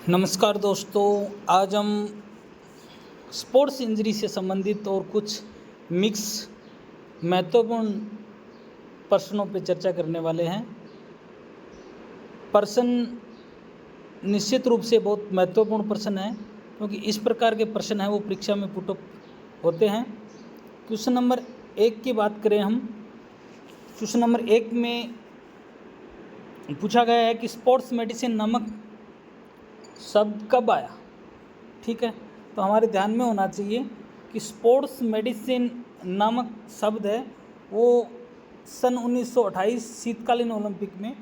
नमस्कार दोस्तों, आज हम स्पोर्ट्स इंजरी से संबंधित और कुछ मिक्स महत्वपूर्ण प्रश्नों पर चर्चा करने वाले हैं। प्रश्न निश्चित रूप से बहुत महत्वपूर्ण प्रश्न है, क्योंकि इस प्रकार के प्रश्न हैं वो परीक्षा में पुटअप होते हैं। क्वेश्चन नंबर 1 की बात करें हम। क्वेश्चन नंबर 1 में पूछा गया है कि स्पोर्ट्स मेडिसिन नामक शब्द कब आया। ठीक है, तो हमारे ध्यान में होना चाहिए कि स्पोर्ट्स मेडिसिन नामक शब्द है वो सन 1928 शीतकालीन ओलंपिक में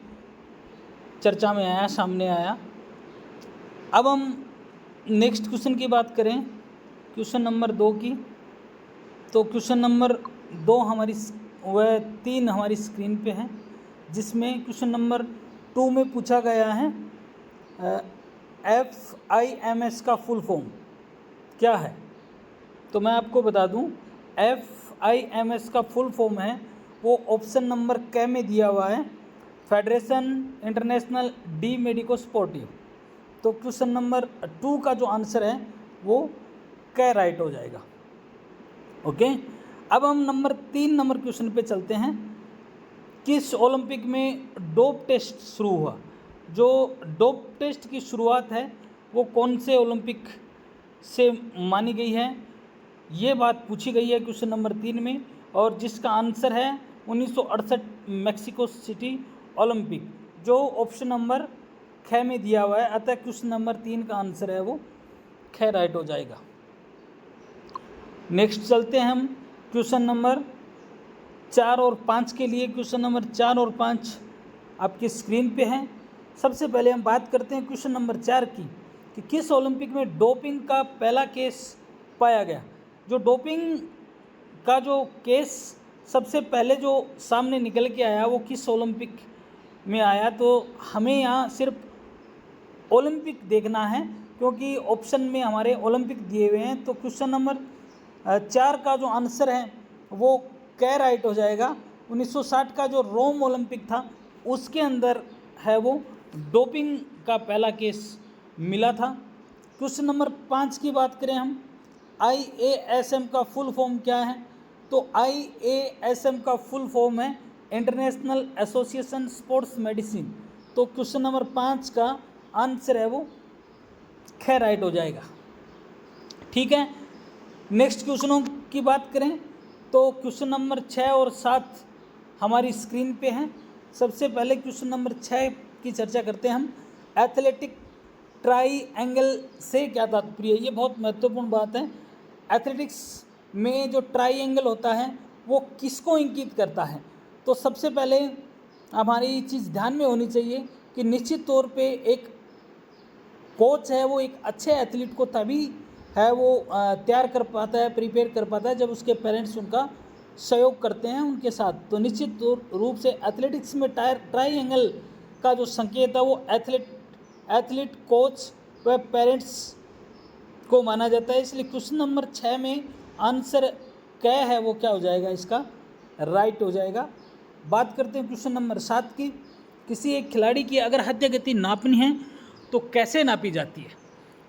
चर्चा में आया, सामने आया। अब हम नेक्स्ट क्वेश्चन की बात करें, क्वेश्चन नंबर 2 की। तो क्वेश्चन नंबर 2 हमारी वह 3 हमारी स्क्रीन पे है, जिसमें क्वेश्चन नंबर 2 में पूछा गया है FIMS का फुल फॉर्म क्या है। तो मैं आपको बता दूं, FIMS का फुल फॉर्म है वो ऑप्शन नंबर क में दिया हुआ है, federation international D medico sportive. तो क्वेश्चन नंबर 2 का जो आंसर है वो क राइट हो जाएगा। ओके, अब हम नंबर 3 नंबर क्वेश्चन पे चलते हैं। किस ओलंपिक में डोप टेस्ट शुरू हुआ। जो डोप टेस्ट की शुरुआत है वो कौन से ओलंपिक से मानी गई है, ये बात पूछी गई है क्वेश्चन नंबर 3 में, और जिसका आंसर है 1968 मैक्सिको सिटी ओलंपिक, जो ऑप्शन नंबर ख में दिया हुआ है। अतः क्वेश्चन नंबर 3 का आंसर है वो ख राइट हो जाएगा। नेक्स्ट चलते हैं हम क्वेश्चन नंबर 4 और 5 के लिए। क्वेश्चन नंबर 4 और 5 आपकी स्क्रीन पे हैं। सबसे पहले हम बात करते हैं क्वेश्चन नंबर 4 की, कि किस ओलंपिक में डोपिंग का पहला केस पाया गया। जो डोपिंग का जो केस सबसे पहले जो सामने निकल के आया वो किस ओलंपिक में आया। तो हमें यहाँ सिर्फ ओलंपिक देखना है, क्योंकि ऑप्शन में हमारे ओलंपिक दिए हुए हैं। तो क्वेश्चन नंबर 4 का जो आंसर है वो क राइट हो जाएगा। 1960 का जो रोम ओलंपिक था उसके अंदर है वो डोपिंग का पहला केस मिला था। क्वेश्चन नंबर 5 की बात करें हम, IASM का फुल फॉर्म क्या है। तो IASM का फुल फॉर्म है इंटरनेशनल एसोसिएशन स्पोर्ट्स मेडिसिन। तो क्वेश्चन नंबर 5 का आंसर है वो ख राइट हो जाएगा। ठीक है, नेक्स्ट क्वेश्चनों की बात करें तो क्वेश्चन नंबर 6 और 7 हमारी स्क्रीन पे हैं। सबसे पहले क्वेश्चन नंबर 6 की चर्चा करते हैं हम। एथलेटिक ट्राईएंगल से क्या तात्पर्य है, ये बहुत महत्वपूर्ण बात है। एथलेटिक्स में जो ट्राईएंगल होता है वो किसको इंगित करता है। तो सबसे पहले हमारी चीज़ ध्यान में होनी चाहिए कि निश्चित तौर पे एक कोच है वो एक अच्छे एथलीट को तभी है वो तैयार कर पाता है, प्रिपेयर कर पाता है, जब उसके पेरेंट्स उनका सहयोग करते हैं उनके साथ। तो निश्चित रूप से एथलेटिक्स में ट्राईएंगल का जो संकेत है वो एथलीट, कोच व पेरेंट्स को माना जाता है। इसलिए क्वेश्चन नंबर 6 में आंसर क्या है वो क्या हो जाएगा, इसका राइट हो जाएगा। बात करते हैं क्वेश्चन नंबर 7 की। किसी एक खिलाड़ी की अगर हृदय गति नापनी है तो कैसे नापी जाती है।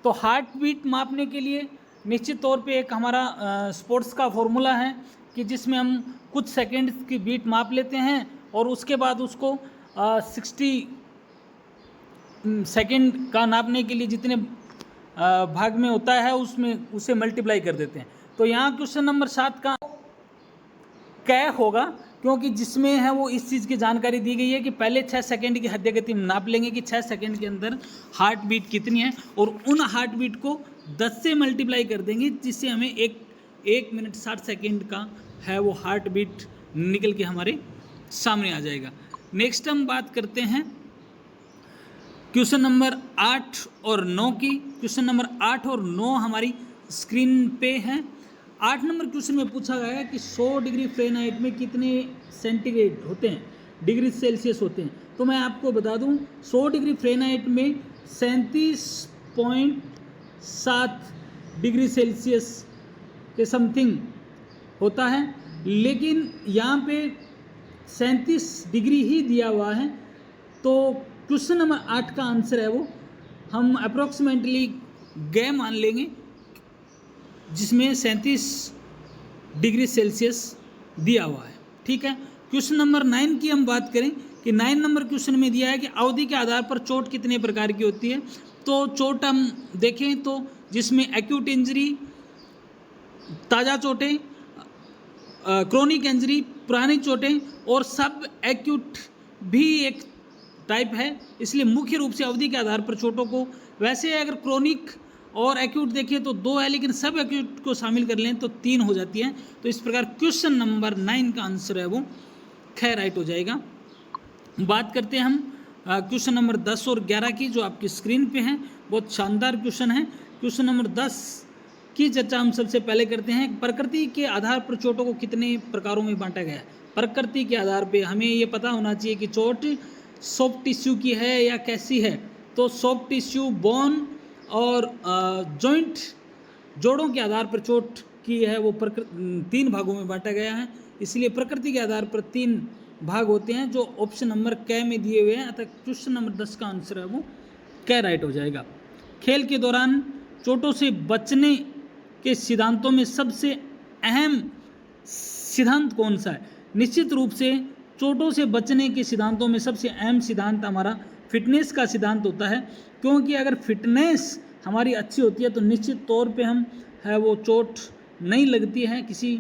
तो हार्ट बीट मापने के लिए निश्चित तौर पे एक हमारा स्पोर्ट्स का फॉर्मूला है कि जिसमें हम कुछ सेकंड की बीट माप लेते हैं और उसके बाद उसको 60 सेकंड का नापने के लिए जितने भाग में होता है उसमें उसे मल्टीप्लाई कर देते हैं। तो यहाँ क्वेश्चन नंबर 7 का क्या होगा, क्योंकि जिसमें है वो इस चीज़ की जानकारी दी गई है कि पहले 6 सेकंड की हृदय गति नाप लेंगे कि 6 सेकंड के अंदर हार्ट बीट कितनी है, और उन हार्ट बीट को 10 से मल्टीप्लाई कर देंगे, जिससे हमें एक मिनट 60 सेकंड का है वो हार्ट बीट निकल के हमारे सामने आ जाएगा। नेक्स्ट हम बात करते हैं क्वेश्चन नंबर 8 और 9 की। क्वेश्चन नंबर 8 और 9 हमारी स्क्रीन पे हैं। 8 नंबर क्वेश्चन में पूछा गया है कि 100 डिग्री फ़ारेनहाइट में कितने सेंटीग्रेड होते हैं, डिग्री सेल्सियस होते हैं। तो मैं आपको बता दूं 100 डिग्री फ़ारेनहाइट में 37.7 डिग्री सेल्सियस के समथिंग होता है, लेकिन यहाँ पे 37 डिग्री ही दिया हुआ है। तो क्वेश्चन नंबर 8 का आंसर है वो हम अप्रोक्सीमेटली गए मान लेंगे, जिसमें 37 डिग्री सेल्सियस दिया हुआ है। ठीक है, क्वेश्चन नंबर 9 की हम बात करें कि 9 नंबर क्वेश्चन में दिया है कि अवधि के आधार पर चोट कितने प्रकार की होती है। तो चोट हम देखें तो जिसमें एक्यूट इंजरी, ताज़ा चोटें, क्रोनिक इंजरी, पुरानी चोटें और सब एक्यूट भी एक टाइप है। इसलिए मुख्य रूप से अवधि के आधार पर चोटों को, वैसे अगर क्रोनिक और एक्यूट देखें तो 2 है, लेकिन सब एक्यूट को शामिल कर लें तो 3 हो जाती है। तो इस प्रकार क्वेश्चन नंबर 9 का आंसर है वो ख राइट हो जाएगा। बात करते हैं हम क्वेश्चन नंबर 10 और 11 की, जो आपकी स्क्रीन पे हैं। बहुत शानदार क्वेश्चन है। क्वेश्चन नंबर 10 की चर्चा हम सबसे पहले करते हैं। प्रकृति के आधार पर चोटों को कितने प्रकारों में बांटा गया है। प्रकृति के आधार पे हमें ये पता होना चाहिए कि चोट सॉफ्ट टिश्यू की है या कैसी है। तो सॉफ्ट टिश्यू, बोन और जॉइंट, जोड़ों के आधार पर चोट की है वो 3 भागों में बांटा गया है। इसलिए प्रकृति के आधार पर 3 भाग होते हैं, जो ऑप्शन नंबर क में दिए हुए हैं। अतः क्वेश्चन नंबर 10 का आंसर है वो क राइट हो जाएगा। खेल के दौरान चोटों से बचने के सिद्धांतों में सबसे अहम सिद्धांत कौन सा है। निश्चित रूप से चोटों से बचने के सिद्धांतों में सबसे अहम सिद्धांत हमारा फिटनेस का सिद्धांत होता है, क्योंकि अगर फिटनेस हमारी अच्छी होती है तो निश्चित तौर पे हम है वो चोट नहीं लगती है किसी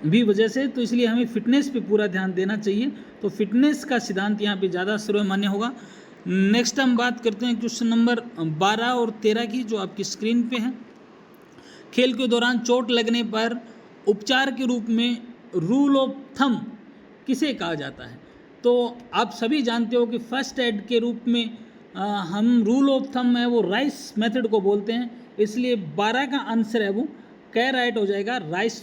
भी वजह से। तो इसलिए हमें फिटनेस पे पूरा ध्यान देना चाहिए। तो फिटनेस का सिद्धांत यहाँ पे ज़्यादा सर्वमान्य होगा। नेक्स्ट हम बात करते हैं क्वेश्चन नंबर 12 और 13 की, जो आपकी स्क्रीन पे है। खेल के दौरान चोट लगने पर उपचार के रूप में रूल ऑफ थंब किसे कहा जाता है। तो आप सभी जानते हो कि फर्स्ट एड के रूप में हम रूल ऑफ थंब है वो राइस मेथड को बोलते हैं। इसलिए 12 का आंसर है वो क राइट हो जाएगा। राइस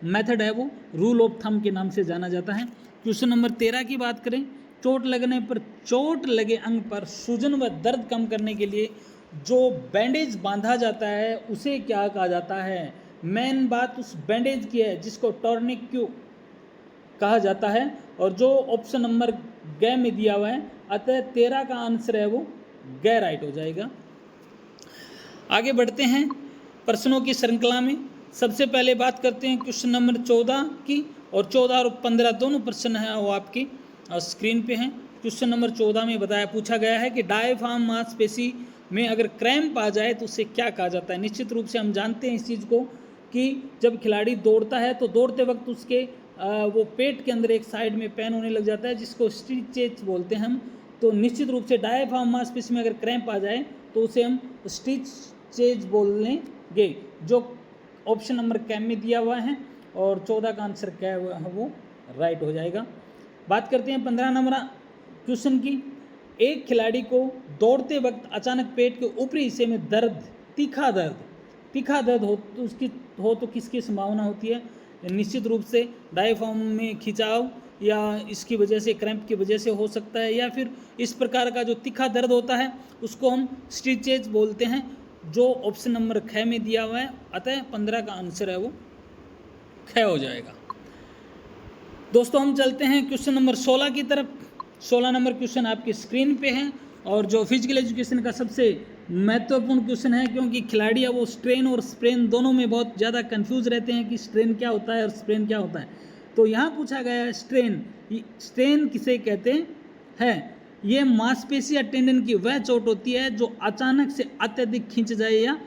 मेथड है वो रूल ऑफ थंब के नाम से जाना जाता है। क्वेश्चन नंबर 13 की बात करें। चोट लगने पर चोट लगे अंग पर सूजन व दर्द कम करने के लिए जो बैंडेज बांधा जाता है उसे क्या कहा जाता है। मेन बात उस बैंडेज की है जिसको टॉर्निक्यू कहा जाता है, और जो ऑप्शन नंबर ग में दिया हुआ है। अतः 13 का आंसर है वो ग राइट हो जाएगा। आगे बढ़ते हैं प्रश्नों की श्रृंखला में। सबसे पहले बात करते हैं क्वेश्चन नंबर 14 की, और 14 और 15 दोनों प्रश्न हैं वो आपकी स्क्रीन पे हैं। क्वेश्चन नंबर 14 में पूछा गया है कि डायफ्राम मांसपेशी में अगर क्रैम्प आ जाए तो उसे क्या कहा जाता है। निश्चित रूप से हम जानते हैं इस चीज़ को कि जब खिलाड़ी दौड़ता है तो दौड़ते वक्त उसके वो पेट के अंदर एक साइड में पेन होने लग जाता है, जिसको स्टिचेज बोलते हैं हम। तो निश्चित रूप से डायफ्राम मांसपेशी में अगर क्रैम्प आ जाए तो उसे हम स्टिचेज बोलेंगे, जो ऑप्शन नंबर क में दिया हुआ है, और 14 का आंसर क्या है वो राइट हो जाएगा। बात करते हैं 15 नंबर क्वेश्चन की। एक खिलाड़ी को दौड़ते वक्त अचानक पेट के ऊपरी हिस्से में दर्द, तीखा दर्द हो तो किसकी संभावना होती है। निश्चित रूप से डायफ्राम में खिंचाव या इसकी वजह से, क्रैम्प की वजह से हो सकता है, या फिर इस प्रकार का जो तीखा दर्द होता है उसको हम स्टिचेज बोलते हैं, जो ऑप्शन नंबर ख में दिया हुआ है। अतः 15 का आंसर है वो ख हो जाएगा। दोस्तों हम चलते हैं क्वेश्चन नंबर 16 की तरफ। 16 नंबर क्वेश्चन आपकी स्क्रीन पे है, और जो फिजिकल एजुकेशन का सबसे महत्वपूर्ण क्वेश्चन है, क्योंकि खिलाड़ी है वो स्ट्रेन और स्प्रेन दोनों में बहुत ज़्यादा कंफ्यूज रहते हैं कि स्ट्रेन क्या होता है और स्प्रेन क्या होता है। तो यहाँ पूछा गया है स्ट्रेन किसे कहते हैं। ये मांसपेशी या टेंडन की वह चोट होती है जो अचानक से अत्यधिक खींच जाए या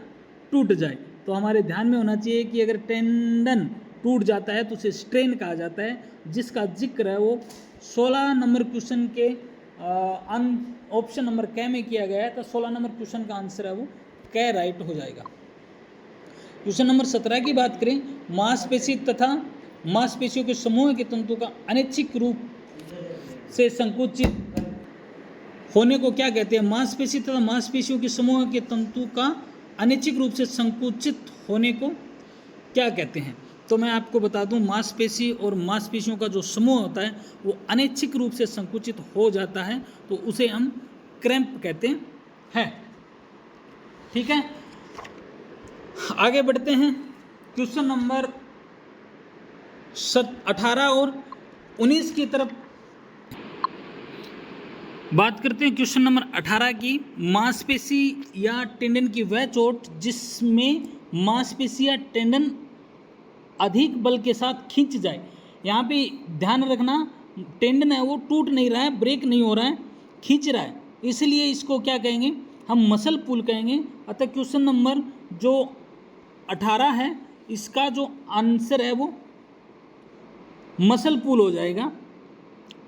टूट जाए। तो हमारे ध्यान में होना चाहिए कि अगर टेंडन टूट जाता है तो उसे स्ट्रेन कहा जाता है, जिसका जिक्र है वो 16 नंबर क्वेश्चन के ऑप्शन नंबर क में किया गया है। तो 16 नंबर क्वेश्चन का आंसर है वो क राइट हो जाएगा। क्वेश्चन नंबर 17 की बात करें। मांसपेशी तथा मांसपेशियों के समूह के तंतु का अनैच्छिक रूप से संकुचित होने को क्या कहते हैं। मांसपेशी तथा मांसपेशियों के समूह के तंतु का अनैच्छिक रूप से संकुचित होने को क्या कहते हैं। तो मैं आपको बता दूं, मांसपेशी और मांसपेशियों का जो समूह होता है वो अनैच्छिक रूप से संकुचित हो जाता है तो उसे हम क्रैम्प कहते हैं। ठीक है, आगे बढ़ते हैं क्वेश्चन नंबर 18 और 19 की तरफ। बात करते हैं क्वेश्चन नंबर 18 की। मांसपेशी या टेंडन की वह चोट जिसमें मांसपेशी या टेंडन अधिक बल के साथ खींच जाए। यहाँ पे ध्यान रखना, टेंडन है वो टूट नहीं रहा है, ब्रेक नहीं हो रहा है, खींच रहा है, इसलिए इसको क्या कहेंगे, हम मसल पुल कहेंगे। अतः क्वेश्चन नंबर जो 18 है इसका जो आंसर है वो मसल पुल हो जाएगा।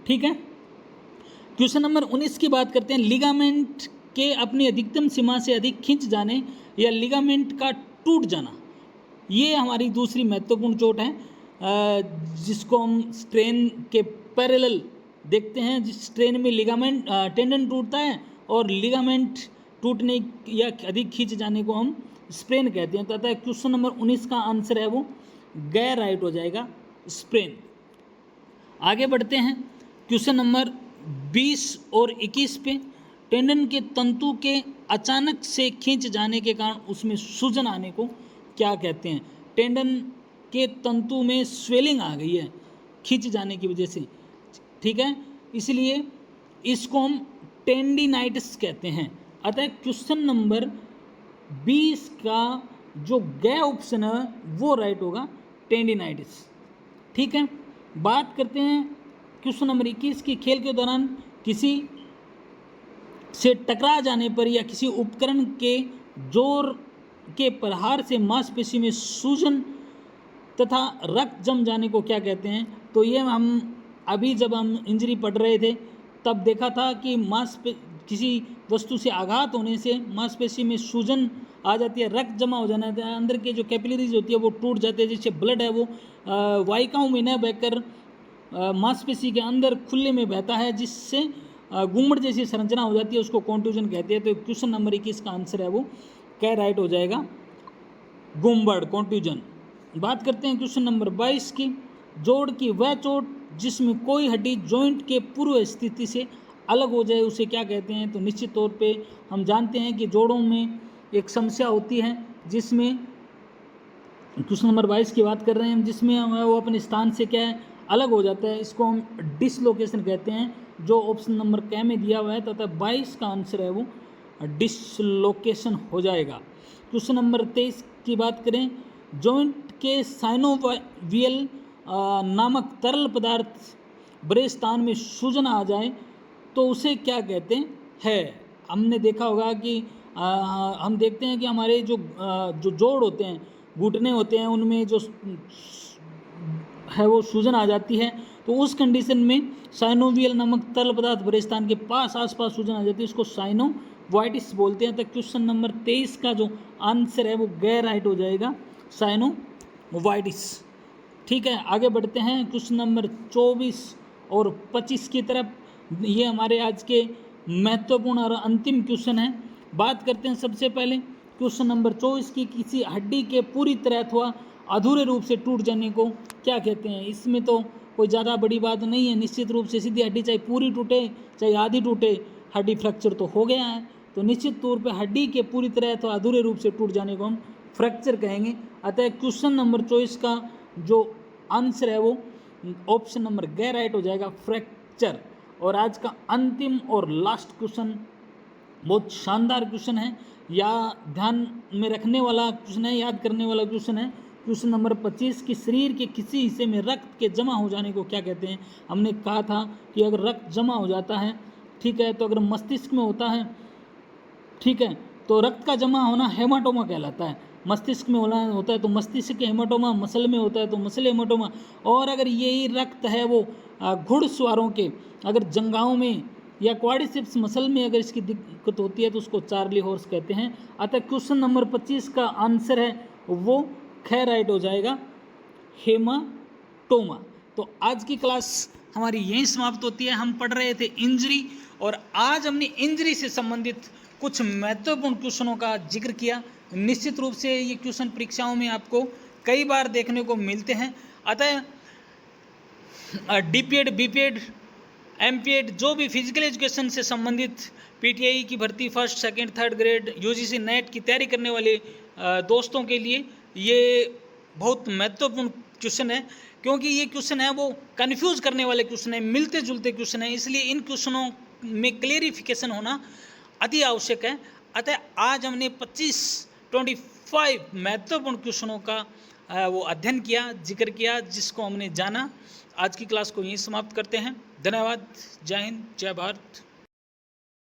ठीक है। क्वेश्चन नंबर 19 की बात करते हैं। लिगामेंट के अपनी अधिकतम सीमा से अधिक खींच जाने या लिगामेंट का टूट जाना, ये हमारी दूसरी महत्वपूर्ण चोट है, जिसको हम स्ट्रेन के पैरेलल देखते हैं। जिस स्ट्रेन में लिगामेंट टेंडन टूटता है और लिगामेंट टूटने या अधिक खींच जाने को हम स्प्रेन कहते हैं। तो अतः क्वेश्चन नंबर 19 का आंसर है वो गैर राइट हो जाएगा, स्प्रेन। आगे बढ़ते हैं क्वेश्चन नंबर 20 और 21 पे। टेंडन के तंतु के अचानक से खींच जाने के कारण उसमें सूजन आने को क्या कहते हैं। टेंडन के तंतु में स्वेलिंग आ गई है खींच जाने की वजह से, ठीक है, इसलिए इसको हम टेंडिनाइटिस कहते हैं। अतः क्वेश्चन नंबर 20 का जो गै ऑप्शन है वो राइट होगा, टेंडिनाइटिस। ठीक है। बात करते हैं क्वेश्चन नंबर 21 की। खेल के दौरान किसी से टकरा जाने पर या किसी उपकरण के जोर के प्रहार से मांसपेशी में सूजन तथा रक्त जम जाने को क्या कहते हैं। तो ये हम अभी जब हम इंजरी पढ़ रहे थे तब देखा था कि किसी वस्तु से आघात होने से मांसपेशी में सूजन आ जाती है, रक्त जमा हो जाना है, अंदर के जो कैपिलरीज होती है वो टूट जाते हैं, जिससे ब्लड है वो वाहिकाओं में न बहकर मांसपेशी के अंदर खुले में बहता है, जिससे गुम्बद जैसी संरचना हो जाती है, उसको कॉन्ट्यूजन कहते हैं। तो क्वेश्चन नंबर 21 का आंसर है वो क्या राइट हो जाएगा, गुम्बद, कॉन्ट्यूजन। बात करते हैं क्वेश्चन नंबर 22 की। जोड़ की वह चोट जिसमें कोई हड्डी जॉइंट के पूर्व स्थिति से अलग हो जाए उसे क्या कहते हैं। तो निश्चित तौर पे हम जानते हैं कि जोड़ों में एक समस्या होती है जिसमें क्वेश्चन नंबर 22 की बात कर रहे हैं, जिसमें वो अपने स्थान से क्या है अलग हो जाता है, इसको हम डिसलोकेशन कहते हैं, जो ऑप्शन नंबर क में दिया हुआ है। तथा 22 का आंसर है वो डिसलोकेशन हो जाएगा। क्वेश्चन नंबर 23 की बात करें। जॉइंट के साइनोवियल नामक तरल पदार्थ बड़े स्थान में सूजन आ जाए तो उसे क्या कहते हैं। हमने देखा होगा कि हम देखते हैं कि हमारे जो जोड़ होते हैं, घुटने होते हैं, उनमें जो है वो सूजन आ जाती है, तो उस कंडीशन में साइनोवियल नामक तरल पदार्थ बड़े स्थान के आसपास सूजन आ जाती है, उसको साइनोवाइटिस बोलते हैं। तो क्वेश्चन नंबर 23 का जो आंसर है वो गैर राइट हो जाएगा, साइनोवाइटिस। ठीक है। आगे बढ़ते हैं क्वेश्चन नंबर 24 और 25 की तरफ। ये हमारे आज के महत्वपूर्ण और अंतिम क्वेश्चन है। बात करते हैं सबसे पहले क्वेश्चन नंबर 24 की। किसी हड्डी के पूरी तरह अथवा अधूरे रूप से टूट जाने को क्या कहते हैं। इसमें तो कोई ज़्यादा बड़ी बात नहीं है, निश्चित रूप से सीधी हड्डी चाहे पूरी टूटे चाहे आधी टूटे, हड्डी फ्रैक्चर तो हो गया है। तो निश्चित तौर पे हड्डी के पूरी तरह अथवा अधूरे रूप से टूट जाने को हम फ्रैक्चर कहेंगे। अतः क्वेश्चन नंबर 24 का जो आंसर है वो ऑप्शन नंबर गैर राइट हो जाएगा, फ्रैक्चर। और आज का अंतिम और लास्ट क्वेश्चन बहुत शानदार क्वेश्चन है, या ध्यान में रखने वाला क्वेश्चन है, याद करने वाला क्वेश्चन है। क्वेश्चन नंबर 25 की शरीर के किसी हिस्से में रक्त के जमा हो जाने को क्या कहते हैं। हमने कहा था कि अगर रक्त जमा हो जाता है, ठीक है, तो अगर मस्तिष्क में होता है, ठीक है, तो रक्त का जमा होना हेमाटोमा कहलाता है। मस्तिष्क में होता है तो मस्तिष्क के हेमाटोमा, मसल में होता है तो मसल हेमाटोमा। और अगर यही रक्त है वो घुड़सवारों के अगर जंघाओं में या क्वाड्रिसेप्स मसल में अगर इसकी दिक्कत होती है तो उसको चार्ली हॉर्स कहते हैं। अतः क्वेश्चन नंबर 25 का आंसर है वो खैर राइट हो जाएगा, हेमाटोमा। तो आज की क्लास हमारी यहीं समाप्त होती है। हम पढ़ रहे थे इंजरी, और आज हमने इंजरी से संबंधित कुछ महत्वपूर्ण क्वेश्चनों का जिक्र किया। निश्चित रूप से ये क्वेश्चन परीक्षाओं में आपको कई बार देखने को मिलते हैं। अतः डीपीएड, बीपीएड, एमपीएड, जो भी फिजिकल एजुकेशन से संबंधित पीटीआई की भर्ती first, second, third grade, UGC net की तैयारी करने वाले दोस्तों के लिए ये बहुत महत्वपूर्ण क्वेश्चन है, क्योंकि ये क्वेश्चन है वो कन्फ्यूज़ करने वाले क्वेश्चन है, मिलते जुलते क्वेश्चन है। इसलिए इन क्वेश्चनों में क्लेरिफिकेशन होना अति आवश्यक है। अतः आज हमने 25 महत्वपूर्ण क्वेश्चनों का वो अध्ययन किया, जिक्र किया, जिसको हमने जाना। आज की क्लास को यहीं समाप्त करते हैं। धन्यवाद। जय हिंद, जय भारत।